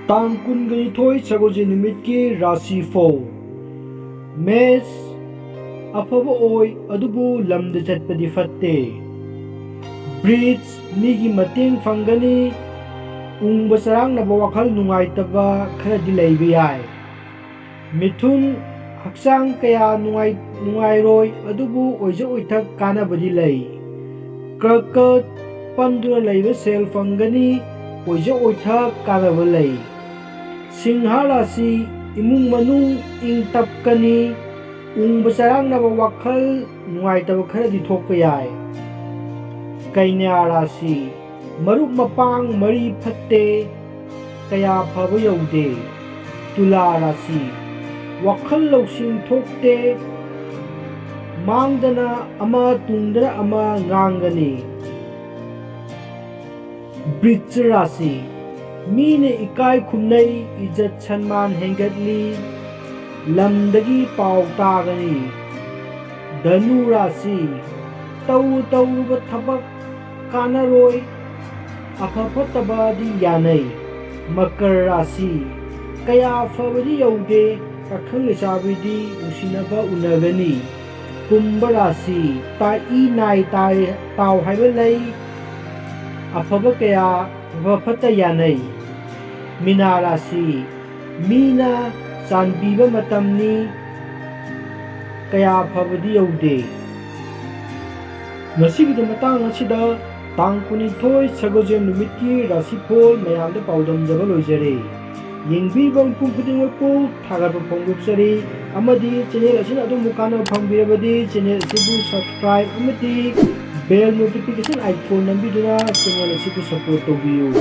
तांग कुनगनिथोई सगोजे नुमित की राशिफल मेष अफब ओय अदुबु लमद चटपदि फत्ते ब्रिज मिगी मतेंग फंगनी उंग बसरांग नबा वखल नुंगाइतबा खरदि लैबि याय मिथुन हक्सांग कया नुंगाइरोय अदुबु ओइजे ओइथक कानाबदि लै कर्कट पंदुना लैबा सेल फंगनी ओइजे ओइथक कानाबा लै सिंह राशि इमुंग मनुंग इंग तपकनी उंग बसरांग नबा वखल नुंगाइतबा खरदि थोकपा याय कन्या राशि मरुप मपांग मरी फत्ते कया फब यौदे तुला राशि वखल लौसिंग थोकते मांगदना अमा तुंगदना अमा गांगनी वृश्च राशि मीने इकाई खुमनई इज्जत सम्मान हेंगतली लमदगी पाव तागनी धनु राशि तौरुब थबक कानरोय अफफतबदी यानै मकर राशि कया फबदी यौदे पाखंग लेसाबिदी उसिनबा उनगनी कुंभ राशि ताई नाई ताव हाइबा लै अफब कया फत यानै मीना राशि मीना चांबीबा मतमनी कया फबदी यौदे ngasigido matang asida tang kunithoi sagojem numitki rasifol mayamda paudamjaba loijare yengbiba mipum khudingmakpu thagarpa phongdokjari amadi channel asina adum mukana phangbirabadi channel asibu subscribe amadi bell notification icon nambiduna channel asibu support tobiyu।